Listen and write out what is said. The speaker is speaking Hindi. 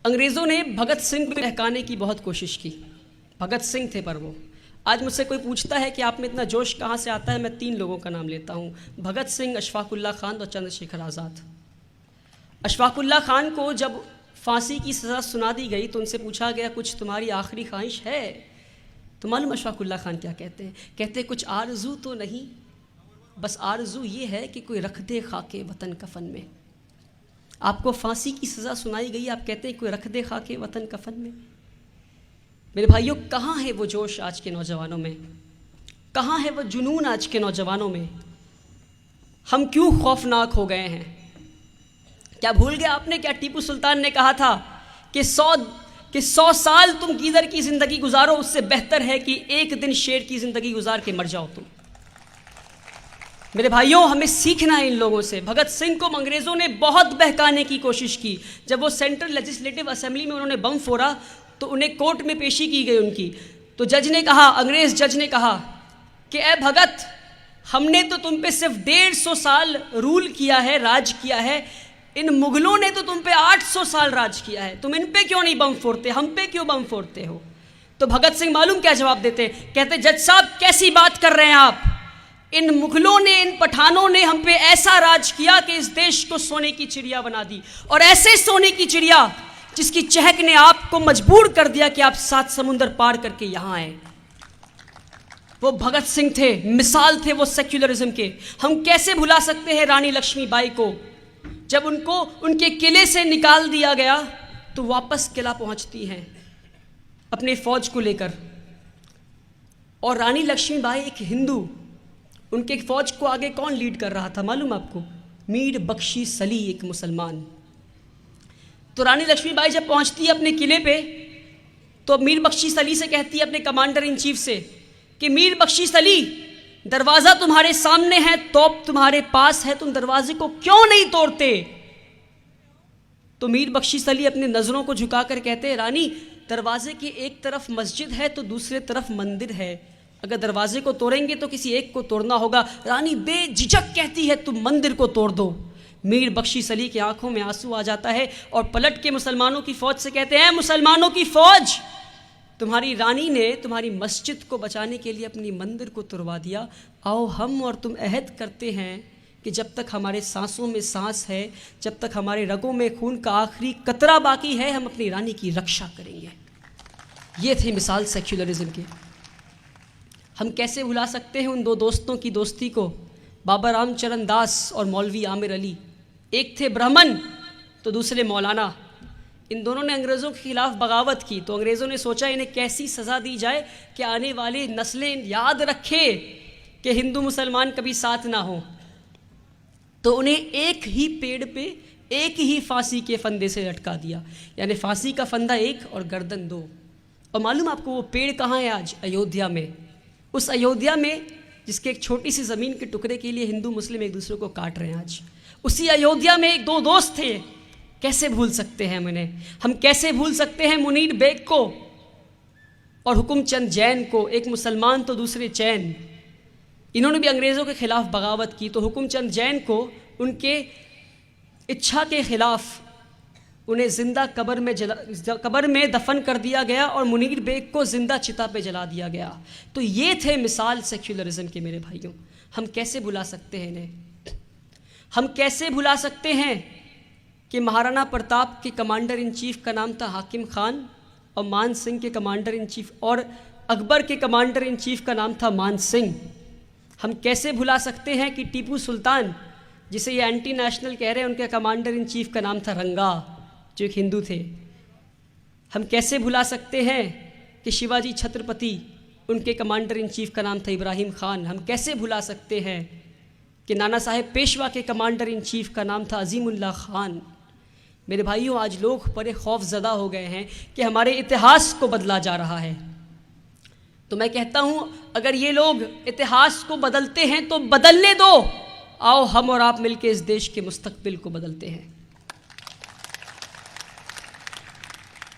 अंग्रेज़ों ने भगत सिंह को बहकाने की बहुत कोशिश की। भगत सिंह थे पर वो। आज मुझसे कोई पूछता है कि आप में इतना जोश कहाँ से आता है, मैं 3 लोगों का नाम लेता हूँ, भगत सिंह, अशफाकुल्ला खान और चंद्रशेखर आज़ाद। अशफाकुल्ला खान को जब फांसी की सज़ा सुना दी गई तो उनसे पूछा गया कुछ तुम्हारी आखिरी ख्वाहिश है? तो मालूम अशफाकुल्ला खान क्या कहते हैं? कहते कुछ आरज़ू तो नहीं, बस आरज़ू ये है कि कोई रख दे खाके वतन कफन में। आपको फांसी की सज़ा सुनाई गई, आप कहते हैं कोई रख दे खाके वतन कफन में। मेरे भाइयों, कहाँ है वो जोश आज के नौजवानों में? कहाँ है वो जुनून आज के नौजवानों में? हम क्यों खौफनाक हो गए हैं? क्या भूल गए आपने? क्या टीपू सुल्तान ने कहा था कि 100 साल तुम गीदड़ की ज़िंदगी गुजारो, उससे बेहतर है कि एक दिन शेर की ज़िंदगी गुजार के मर जाओ तुम। मेरे भाइयों, हमें सीखना है इन लोगों से। भगत सिंह को अंग्रेज़ों ने बहुत बहकाने की कोशिश की। जब वो सेंट्रल लेजिस्लेटिव असेंबली में उन्होंने बम फोड़ा तो उन्हें कोर्ट में पेशी की गई उनकी। तो जज ने कहा, अंग्रेज़ जज ने कहा कि ए भगत, हमने तो तुम पे सिर्फ 150 साल रूल किया है, राज किया है, इन मुगलों ने तो तुम पे 800 साल राज किया है, तुम इन पे क्यों नहीं बम फोड़ते, हम पे क्यों बम फोड़ते हो? तो भगत सिंह मालूम क्या जवाब देते? कहते जज साहब कैसी बात कर रहे हैं आप? इन मुगलों ने, इन पठानों ने हम पे ऐसा राज किया कि इस देश को सोने की चिड़िया बना दी, और ऐसे सोने की चिड़िया जिसकी चहक ने आपको मजबूर कर दिया कि आप 7 समुंदर पार करके यहां आए। वो भगत सिंह थे, मिसाल थे वो सेक्युलरिज्म के। हम कैसे भुला सकते हैं रानी लक्ष्मीबाई को? जब उनको उनके किले से निकाल दिया गया तो वापस किला पहुंचती हैं अपने फौज को लेकर, और रानी लक्ष्मीबाई एक हिंदू, उनके फौज को आगे कौन लीड कर रहा था मालूम आपको? मीर बख्शी सली, एक मुसलमान। तो रानी लक्ष्मीबाई जब पहुंचती है अपने किले पे तो मीर बख्शी सली से कहती है अपने कमांडर इन चीफ से कि मीर बख्शी सली, दरवाज़ा तुम्हारे सामने है, तोप तुम्हारे पास है, तुम दरवाजे को क्यों नहीं तोड़ते? तो मीर बख्शी सली अपनी नज़रों को झुकाकर कहते हैं, रानी, दरवाजे की एक तरफ मस्जिद है तो दूसरे तरफ मंदिर है, अगर दरवाजे को तोड़ेंगे तो किसी एक को तोड़ना होगा। रानी बेझिझक कहती है तुम मंदिर को तोड़ दो। मीर बख्शी सली की आंखों में आंसू आ जाता है और पलट के मुसलमानों की फ़ौज से कहते हैं, मुसलमानों की फ़ौज, तुम्हारी रानी ने तुम्हारी मस्जिद को बचाने के लिए अपनी मंदिर को तुड़वा दिया। आओ हम और तुम अहद करते हैं कि जब तक हमारे सांसों में सांस है, जब तक हमारे रगों में खून का आखिरी कतरा बाकी है, हम अपनी रानी की रक्षा करेंगे। ये थी मिसाल सेक्युलरिज्म की। हम कैसे भुला सकते हैं उन 2 दोस्तों की दोस्ती को, बाबा रामचरण दास और मौलवी आमिर अली। एक थे ब्राह्मण तो दूसरे मौलाना। इन दोनों ने अंग्रेज़ों के खिलाफ बगावत की, तो अंग्रेज़ों ने सोचा इन्हें कैसी सज़ा दी जाए कि आने वाली नस्लें याद रखे कि हिंदू मुसलमान कभी साथ ना हो। तो उन्हें एक ही पेड़ पे एक ही फांसी के फंदे से लटका दिया, यानी फांसी का फंदा एक और गर्दन 2। और मालूम आपको वो पेड़ कहाँ है आज? अयोध्या में। उस अयोध्या में जिसके एक छोटी सी ज़मीन के टुकड़े के लिए हिंदू मुस्लिम एक दूसरे को काट रहे हैं आज, उसी अयोध्या में एक 2 दोस्त थे। कैसे भूल सकते हैं हम इन्हें? हम कैसे भूल सकते हैं मुनीर बेग को और हुकुमचंद जैन को, एक मुसलमान तो दूसरे चैन। इन्होंने भी अंग्रेज़ों के खिलाफ बगावत की। तो हुकुमचंद जैन को उनके इच्छा के खिलाफ उन्हें ज़िंदा कब्र में दफन कर दिया गया और मुनीर बेग को ज़िंदा चिता पे जला दिया गया। तो ये थे मिसाल सेक्युलरिज्म के मेरे भाइयों। हम कैसे भुला सकते हैं इन्हें? हम कैसे भुला सकते हैं कि महाराणा प्रताप के कमांडर इन चीफ का नाम था हाकिम खान, और मान सिंह के कमांडर इन चीफ, और अकबर के कमांडर इन चीफ का नाम था मान सिंह। हम कैसे भुला सकते हैं कि टीपू सुल्तान, जिसे ये एंटी नेशनल कह रहे हैं, उनके कमांडर इन चीफ का नाम था रंगा, जो एक हिंदू थे। हम कैसे भुला सकते हैं कि शिवाजी छत्रपति, उनके कमांडर इन चीफ का नाम था इब्राहिम खान। हम कैसे भुला सकते हैं कि नाना साहेब पेशवा के कमांडर इन चीफ का नाम था अजीमुल्लाह खान। मेरे भाइयों, आज लोग बड़े खौफजदा हो गए हैं कि हमारे इतिहास को बदला जा रहा है। तो मैं कहता हूँ, अगर ये लोग इतिहास को बदलते हैं तो बदलने दो। आओ हम और आप मिलकर इस देश के मुस्तकबिल को बदलते हैं।